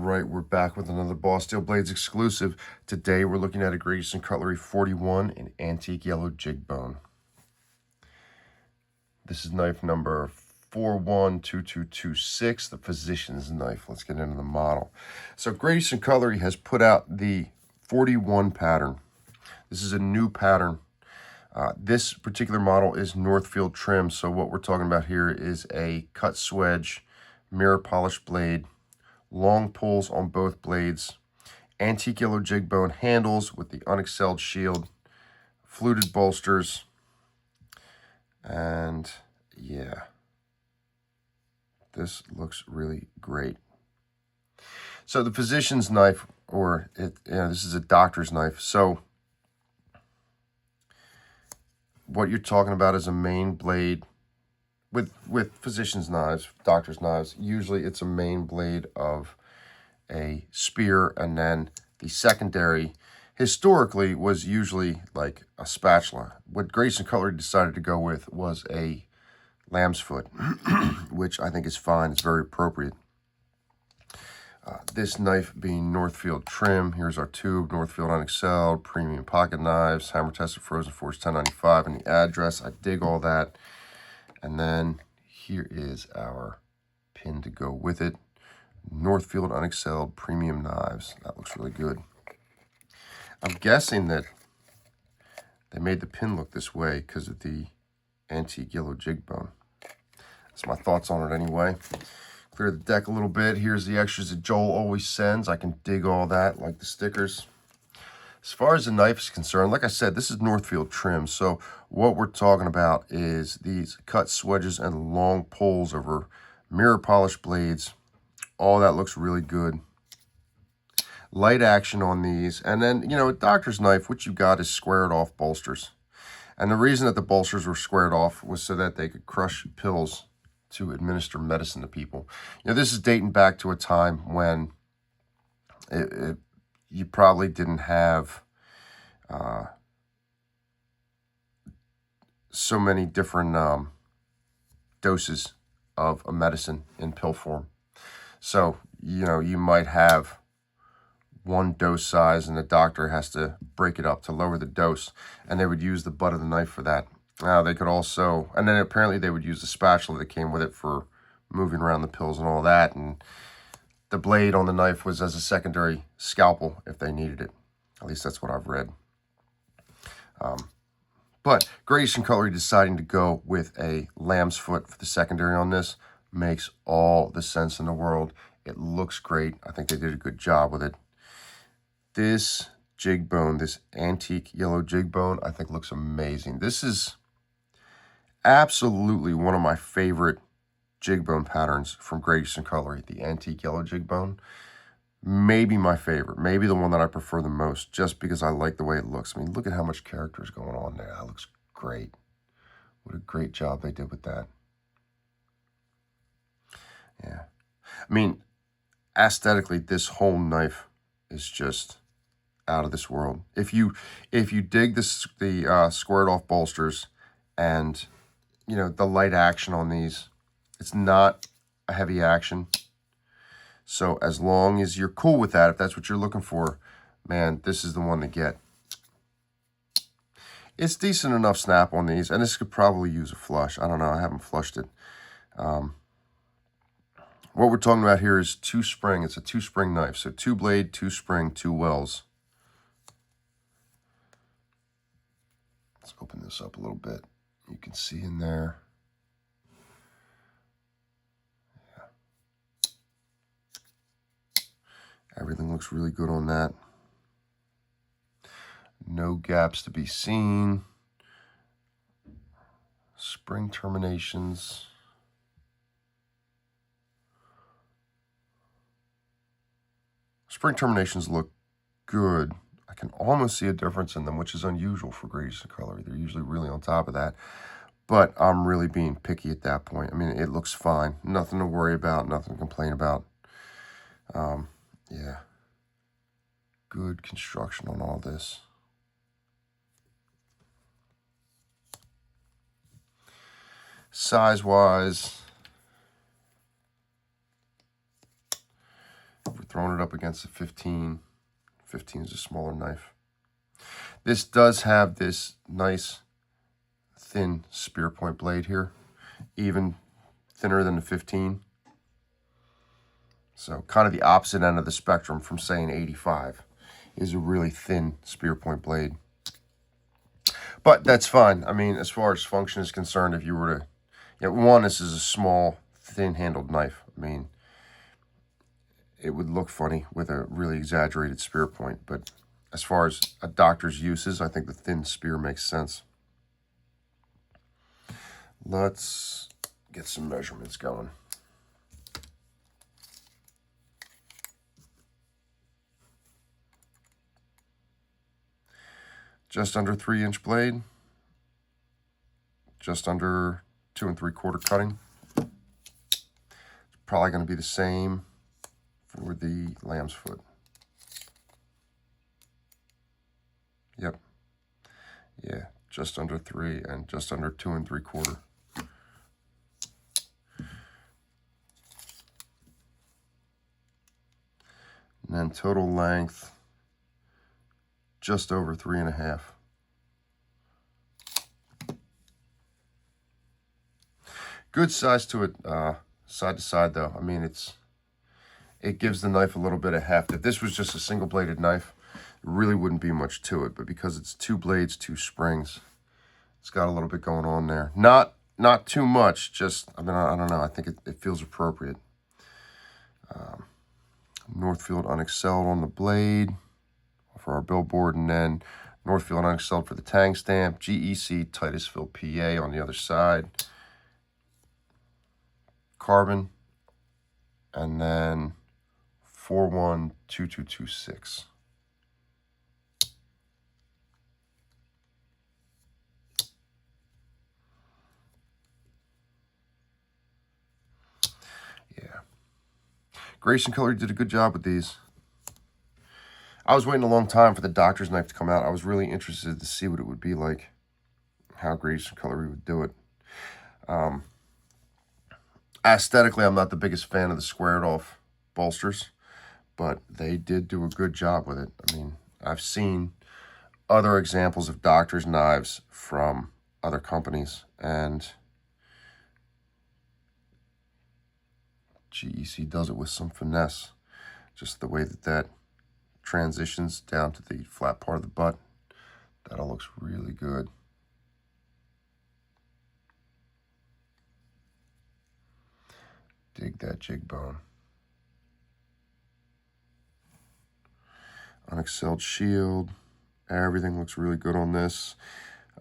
right, we're back with another Boss Steel Blades exclusive. Today we're looking at a Great Cutlery 41 in antique yellow jig bone. This is knife number 412226, the Physician's knife. Let's get into the model. So Great Cutlery has put out the 41 pattern. This is a new pattern. This particular model is Northfield trim, so what we're talking about here is a cut swedge, mirror polished blade, long pulls on both blades, antique yellow jig bone handles with the un-excelled shield, fluted bolsters, and yeah, this looks really great. So the Physician's knife, or this is a doctor's knife. So what you're talking about is a main blade. With physician's knives, doctor's knives, usually it's a main blade of a spear, and then the secondary historically was usually like a spatula. What Great Cutlery decided to go with was a lamb's foot, which I think is fine. It's very appropriate. This knife being Northfield trim. Here's our tube, Northfield un-excelled, premium pocket knives, hammer tested, frozen forged 1095, and the address. I dig all that. And then here is our pin to go with it. Northfield un-excelled premium knives. That looks really good. I'm guessing that they made the pin look this way because of the antique yellow jig bone. That's my thoughts on it anyway. Clear the deck a little bit. Here's the extras that Joel always sends. I can dig all that, like the stickers. As far as the knife is concerned, like I said, this is Northfield trim. So what we're talking about is these cut swedges and long pulls over mirror polished blades. All that looks really good. Light action on these. And then, a doctor's knife, what you got is squared off bolsters. And the reason that the bolsters were squared off was so that they could crush pills to administer medicine to people. This is dating back to a time when you probably didn't have so many different doses of a medicine in pill form. So, you might have one dose size and the doctor has to break it up to lower the dose, and they would use the butt of the knife for that. They could also, and then apparently they would use the spatula that came with it for moving around the pills and all that, and the blade on the knife was as a secondary scalpel if they needed it. At least that's what I've read. But Great Cutlery deciding to go with a lamb's foot for the secondary on this makes all the sense in the world. It looks great. I think they did a good job with it. This jig bone, this antique yellow jig bone, I think looks amazing. This is absolutely one of my favorite jig bone patterns from Great Cutlery, the antique yellow jig bone. Maybe my favorite, maybe the one that I prefer the most, just because I like the way it looks. I mean, look at how much character is going on there. That looks great. What a great job they did with that. Yeah. I mean, aesthetically, this whole knife is just out of this world. If you dig the squared off bolsters and the light action on these, it's not a heavy action. So as long as you're cool with that, if that's what you're looking for, man, this is the one to get. It's decent enough snap on these, and this could probably use a flush. I don't know. I haven't flushed it. What we're talking about here is two spring. It's a two spring knife. So two blade, two spring, two wells. Let's open this up a little bit. You can see in there. Everything looks really good on that. No gaps to be seen. Spring terminations. Spring terminations look good. I can almost see a difference in them, which is unusual for Great Cutlery. They're usually really on top of that. But I'm really being picky at that point. I mean, it looks fine. Nothing to worry about, nothing to complain about. Yeah. Good construction on all this. Size-wise, If we're throwing it up against a 15, 15 is a smaller knife. This does have this nice thin spear point blade here, even thinner than the 15. So kind of the opposite end of the spectrum from saying 85 is a really thin spear point blade. But that's fine. I mean, as far as function is concerned, if you were to, one, this is a small, thin-handled knife. I mean, it would look funny with a really exaggerated spear point, but as far as a doctor's uses, I think the thin spear makes sense. Let's get some measurements going. Just under 3-inch blade, just under 2 3/4 cutting. It's probably going to be the same for the lamb's foot. Yep. Yeah, just under 3 and just under 2 3/4. And then total length, just over 3.5. Good size to it, side to side though. I mean, it gives the knife a little bit of heft. If this was just a single bladed knife, there really wouldn't be much to it. But because it's 2 blades, 2 springs, it's got a little bit going on there. Not too much. Just, I mean, I don't know. I think it feels appropriate. Northfield Un-X-LD on the blade for our billboard, and then Northfield Un-X-LD for the tang stamp. GEC Titusville, PA on the other side. Carbon, and then 412226. Yeah. Grayson Color did a good job with these. I was waiting a long time for the doctor's knife to come out. I was really interested to see what it would be like, how Grayson Color would do it. Aesthetically, I'm not the biggest fan of the squared off bolsters, but they did do a good job with it. I mean, I've seen other examples of doctor's knives from other companies, and GEC does it with some finesse. Just the way that transitions down to the flat part of the butt, that all looks really good. Dig that jig bone. Un-X-LD shield. Everything looks really good on this.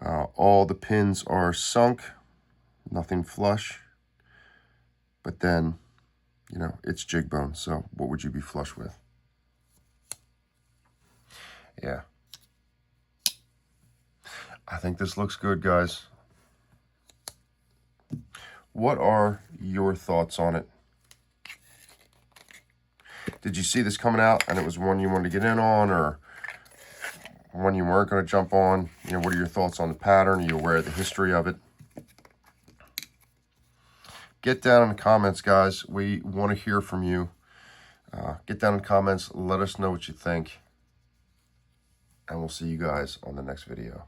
All the pins are sunk, nothing flush. But then, it's jig bone, so what would you be flush with? Yeah. I think this looks good, guys. What are your thoughts on it? Did you see this coming out and it was one you wanted to get in on, or one you weren't going to jump on? What are your thoughts on the pattern? Are you aware of the history of it? Get down in the comments, guys. We want to hear from you. Get down in the comments. Let us know what you think. And we'll see you guys on the next video.